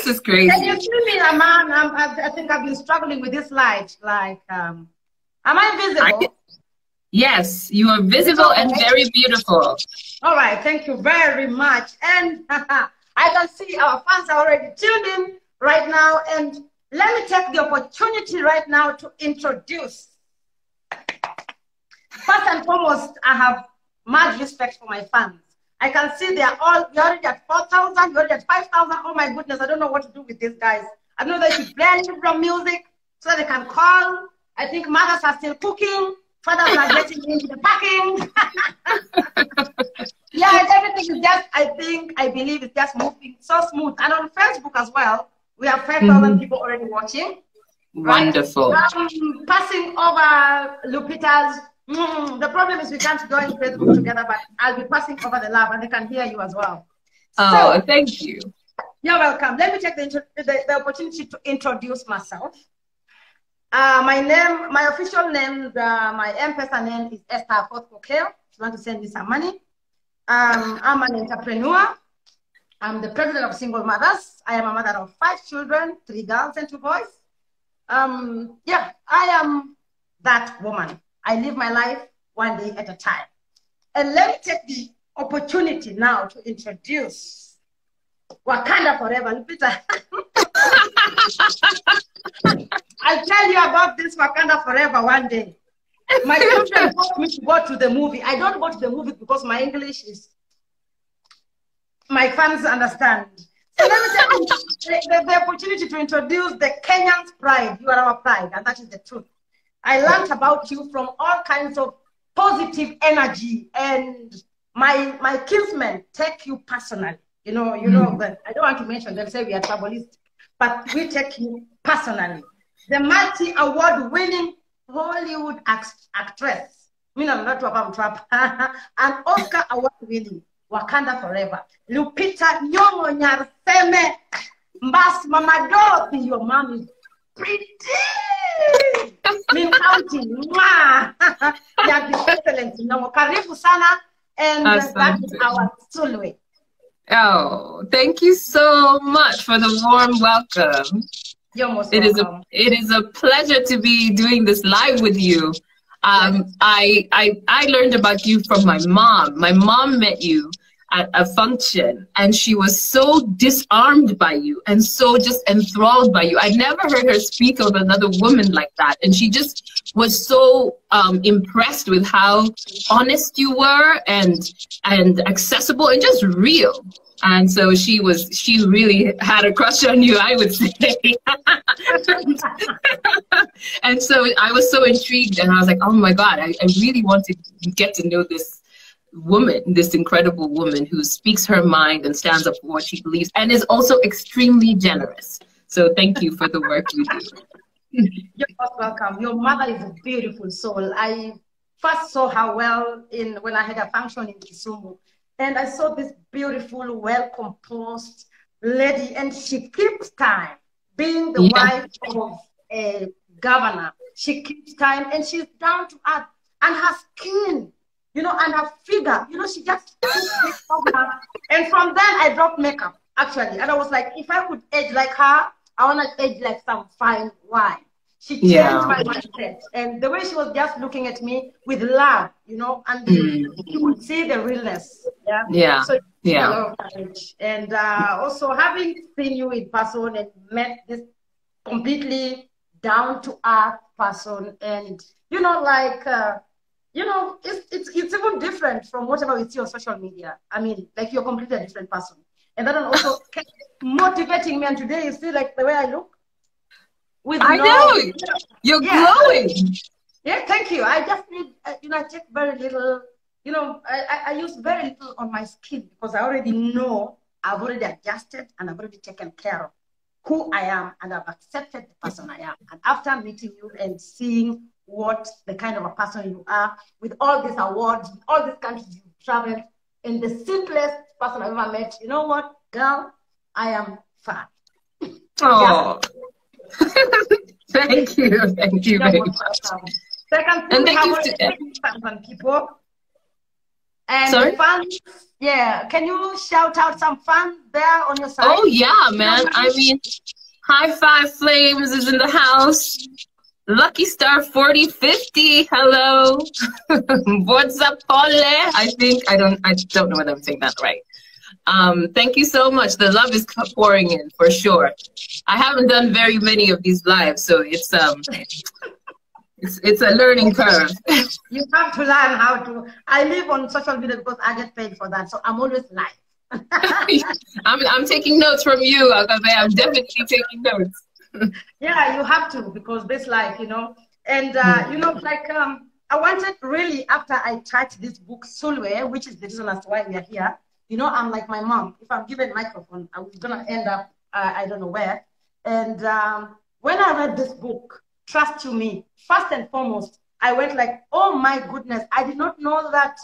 is crazy. Can you see me, Aman? I think I've been struggling with this light. Like, am I visible? Yes, you are visible and very beautiful. All right, thank you very much. And I can see our fans are already tuned in right now. And let me take the opportunity right now to introduce. First and foremost, I have much respect for my fans. I can see they are all, you're already at 4,000, you're already at 5,000. Oh my goodness, I don't know what to do with these guys. I don't know if they should play a little bit of music so they can call. I think mothers are still cooking. Fathers are getting into the packing. Yeah, and everything is just, I believe it's just moving so smooth. And on Facebook as well, we have 5,000 people already watching. Wonderful. Right? Passing over Lupita's. The problem is we can't join Facebook together, but I'll be passing over the love and they can hear you as well. Oh, so, thank you. You're welcome. Let me take the opportunity to introduce myself. My official name, my M-Pesa name is Esther Akothee. If you want to send me some money. I'm an entrepreneur. I'm the president of Single Mothers. I am a mother of 5 children, 3 girls and 2 boys. Yeah, I am that woman. I live my life one day at a time. And let me take the opportunity now to introduce Wakanda Forever. Lupita. I'll tell you about this Wakanda Forever one day. My children want me to go to the movie. I don't go to the movie because my English is, my fans understand. So let me take the opportunity to introduce the Kenyan's pride. You are our pride, and that is the truth. I learned about you from all kinds of positive energy, and my kinsmen take you personally. You know, but I don't want to mention, they'll say we are tribalistic, but we take you personally. The multi-award-winning Hollywood actress, an Oscar award-winning Wakanda Forever, Lupita Nyong'o Nyarseme Mbas Mama Dorothy, your mom is pretty. Mean counting. You have been excellent. Karibu sana, and that is our Sulwe. Oh, thank you so much for the warm welcome. You're most welcome. It is a pleasure to be doing this live with you. I learned about you from my mom. My mom met you at a function, and she was so disarmed by you and so just enthralled by you. I never heard her speak of another woman like that, and she just was so impressed with how honest you were and accessible and just real. And so she really had a crush on you, I would say. And so I was so intrigued, and I was like, oh my God, I really want to get to know this woman, this incredible woman who speaks her mind and stands up for what she believes and is also extremely generous. So thank you for the work you do. You're most welcome. Your mother is a beautiful soul. I first saw her when I had a function in Kisumu, and I saw this beautiful, well-composed lady, and she keeps time. Being the wife of a governor, she keeps time, and she's down to earth, and her skin, and her figure, she just and from then I dropped makeup, actually. And I was like, if I could age like her, I want to age like some fine wine. She changed my mindset. And the way she was just looking at me with love, and you would see the realness. Yeah. So a lot of courage. And also having seen you in person and met this completely down-to-earth person, and, it's even different from whatever we see on social media. I mean, like, you're completely a different person. And that also kept motivating me. And today, you see, like, the way I look. I know. You're glowing. Yeah, thank you. I just need, I take very little, I use very little on my skin because I already know I've already adjusted and I've already taken care of who I am, and I've accepted the person I am. And after meeting you and seeing what the kind of a person you are, with all these awards, with all these countries you've traveled, and the simplest person I've ever met, you know what, girl, I am fat. Oh, thank you very much. Second thing, we have 1,000 people. And Sorry? fans, yeah. Can you shout out some fans there on your side? Oh yeah, man. I mean, High Five Flames is in the house. Lucky Star 4050, hello. What's up, Pole? I don't know whether I'm saying that right. Thank you so much. The love is pouring in for sure. I haven't done very many of these lives, so it's a learning curve. You have to learn how to. I live on social media because I get paid for that, so I'm always live. I'm taking notes from you, Akothee. I'm definitely taking notes. Yeah, you have to, because this life, you know. And you know, like I wanted really, after I typed this book, Sulwe, which is the reason as to why we are here. You know, I'm like my mom. If I'm given a microphone, I was gonna end up I don't know where. And when I read this book, trust you me, first and foremost, I went like, oh my goodness, I did not know that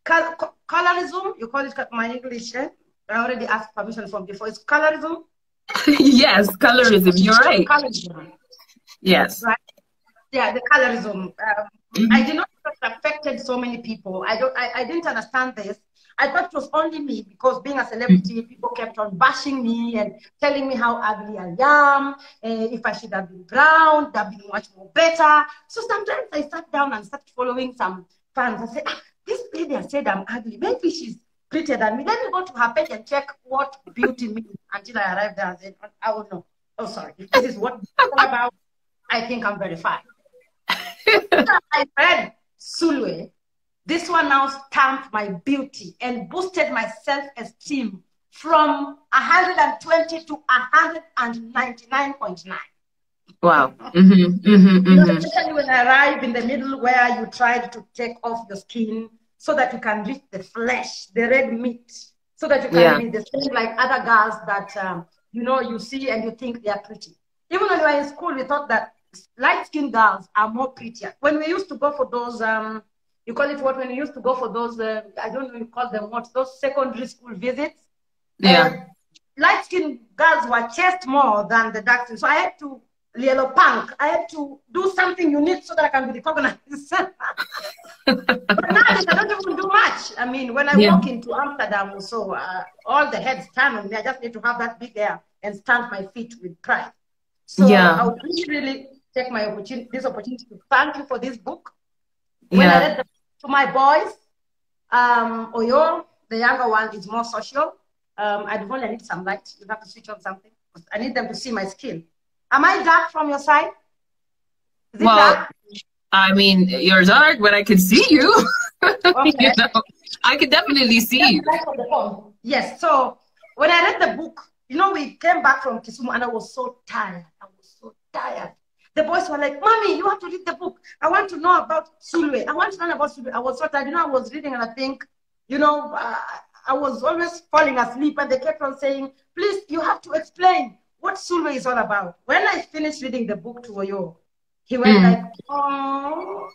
colorism, you call it my English, I already asked permission from before, it's colorism? Yes, colorism, you're right. Colorism. Yes. Right? Yeah, the colorism. I did not know it affected so many people. I didn't understand this. I thought it was only me, because being a celebrity, people kept on bashing me and telling me how ugly I am, if I should have been brown, that would be much more better. So sometimes I sat down and started following some fans. I said, this lady has said I'm ugly. Maybe she's prettier than me. Let me go to her page and check what beauty means. Until I arrived there and said, I will know. Oh, sorry. If this is what it's all about, I think I'm very fine. I read Sulwe. This one now stamped my beauty and boosted my self-esteem from 120 to 199.9. Wow. You know, especially when I arrive in the middle where you tried to take off your skin so that you can reach the flesh, the red meat, so that you can be the same like other girls that, you know, you see and you think they are pretty. Even when we were in school, we thought that light-skinned girls are more prettier. When we used to go for those, you call it what, when you used to go for those, I don't know, you call them what, those secondary school visits. Yeah. Light-skinned girls were chased more than the dark skin. So I had to, yellow punk, I had to do something unique so that I can be recognized. But now I don't even do much. I mean, when I walk into Amsterdam, so all the heads stand on me. I just need to have that big hair and stamp my feet with pride. So I would really take my opportunity, this opportunity to thank you for this book. When I read to my boys, Oyo, the younger one, is more social. I need some light. You have to switch on something. I need them to see my skin. Am I dark from your side? Is it dark? I mean, you're dark, but I can see you. Okay. You know, I can definitely see you. Yes. So when I read the book, you know, we came back from Kisumu and I was so tired. I was so tired. The boys were like, Mommy, you have to read the book. I want to know about Sulwe. I want to learn about Sulwe. I was so tired. You know, I was reading and I think, you know, I was always falling asleep and they kept on saying, please, you have to explain what Sulwe is all about. When I finished reading the book to Oyo, he went like, oh,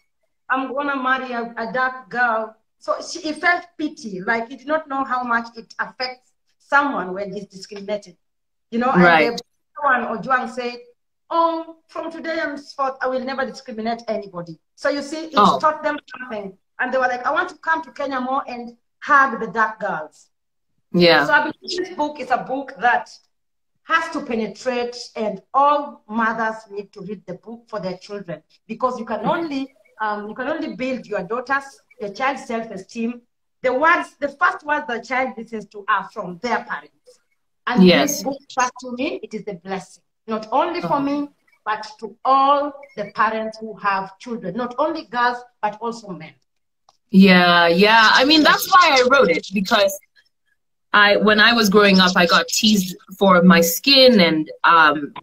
I'm going to marry a dark girl. So he felt pity, like he did not know how much it affects someone when he's discriminated. You know, and the one Ojuang said, oh, from today henceforth, I will never discriminate anybody. So you see, it taught them something. And they were like, I want to come to Kenya more and hug the dark girls. Yeah. So I believe this book is a book that has to penetrate, and all mothers need to read the book for their children, because you can only build your child's self-esteem. The first words the child listens to are from their parents. And this book, first to me, it is a blessing. Not only for me, but to all the parents who have children, not only girls, but also men. Yeah, yeah. I mean, that's why I wrote it, because when I was growing up, I got teased for my skin, and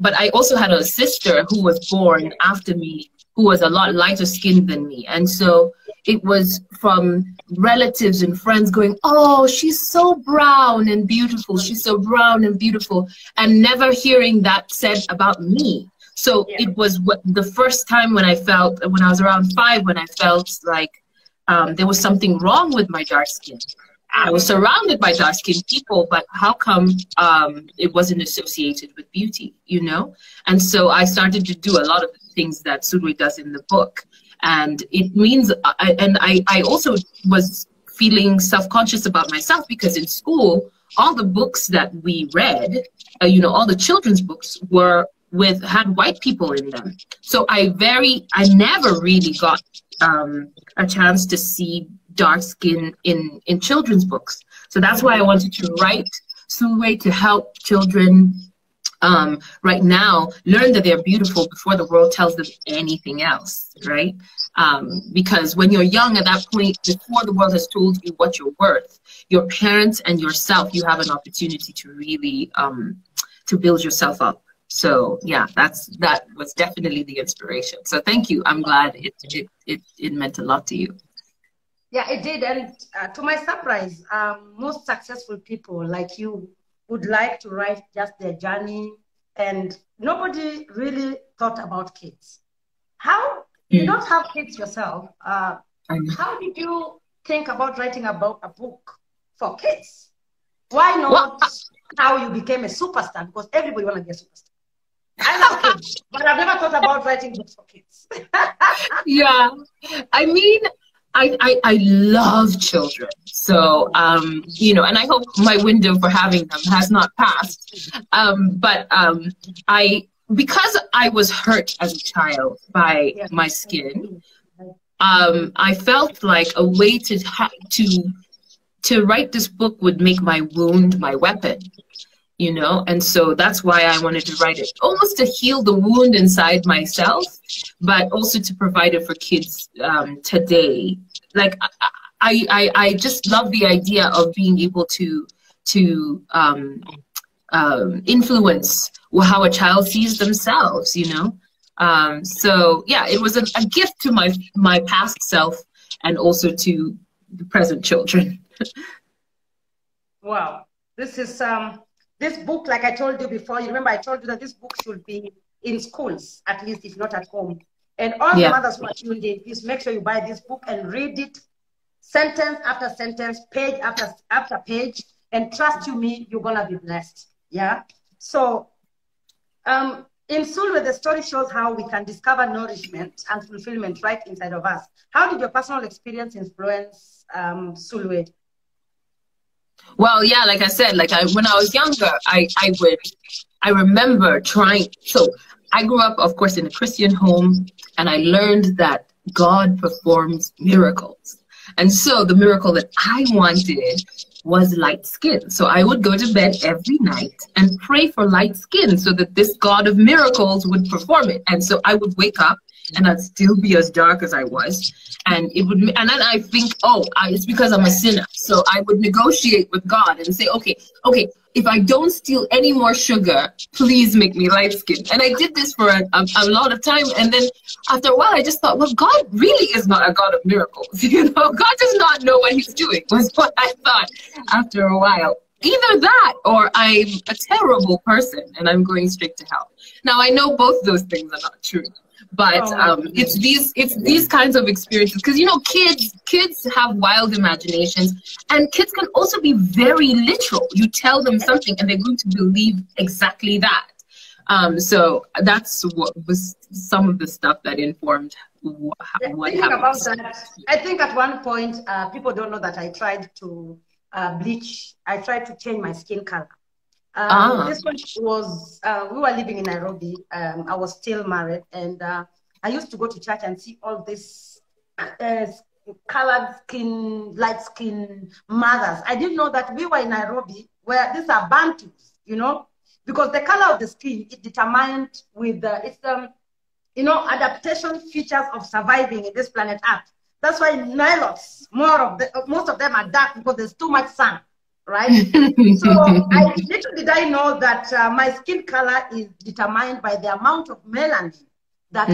but I also had a sister who was born after me, who was a lot lighter skinned than me. And so it was from relatives and friends going, oh, she's so brown and beautiful. She's so brown and beautiful. And never hearing that said about me. So it was the first time when I was around 5, when I felt like there was something wrong with my dark skin. I was surrounded by dark-skinned people, but how come it wasn't associated with beauty, you know? And so I started to do a lot of the things that Sulwe does in the book. And it means, I also was feeling self-conscious about myself, because in school, all the books that we read, you know, all the children's books had white people in them. So I never really got a chance to see dark skin in children's books. So that's why I wanted to write Sulwe, to help children right now learn that they're beautiful before the world tells them anything else, right? Because when you're young, at that point, before the world has told you what you're worth, your parents and yourself, you have an opportunity to really to build yourself up. So yeah, that was definitely the inspiration. So thank you. I'm glad it meant a lot to you. Yeah, it did. And to my surprise, most successful people like you would like to write just their journey, and nobody really thought about kids. How you don't have kids yourself? How did you think about writing about a book for kids? Why not how you became a superstar? Because everybody wants to be a superstar. I love kids, but I've never thought about writing books for kids. Yeah, I mean, I love children. So, you know, and I hope my window for having them has not passed. Because I was hurt as a child by my skin, I felt like a way to write this book would make my wound my weapon, you know? And so that's why I wanted to write it, almost to heal the wound inside myself, but also to provide it for kids today. Like, I just love the idea of being able to influence how a child sees themselves, you know? So yeah, it was a gift to my past self and also to the present children. Wow. This is this book, like I told you before, you remember I told you that this book should be in schools, at least if not at home. And all the mothers who are tuned in, please make sure you buy this book and read it sentence after sentence, page after page, and trust you me, you're gonna be blessed. Yeah. So in Sulwe, the story shows how we can discover nourishment and fulfillment right inside of us. How did your personal experience influence Sulwe? Well, yeah, like I said, when I was younger, I remember trying. So I grew up, of course, in a Christian home, and I learned that God performs miracles. And so the miracle that I wanted was light skin. So I would go to bed every night and pray for light skin so that this God of miracles would perform it. And so I would wake up and I'd still be as dark as I was. And then I think, it's because I'm a sinner. So I would negotiate with God and say, okay, if I don't steal any more sugar, please make me light skinned. And I did this for a lot of time. And then after a while, I just thought, well, God really is not a God of miracles. You know, God does not know what he's doing, was what I thought after a while. Either that or I'm a terrible person and I'm going straight to hell. Now, I know both those things are not true. But it's these kinds of experiences, because you know, kids have wild imaginations, and kids can also be very literal. You tell them something and they're going to believe exactly that. So that's what was some of the stuff that informed what happened. About that, I think at one point people don't know that I tried to bleach. I tried to change my skin color. This one was, we were living in Nairobi. I was still married, and I used to go to church and see all these colored skin, light skin mothers. I didn't know that we were in Nairobi, where these are Bantus, you know, because the color of the skin is determined with adaptation features of surviving in this planet Earth. That's why Nilots, most of them are dark because there's too much sun. Right? So little did I know that my skin color is determined by the amount of melanin that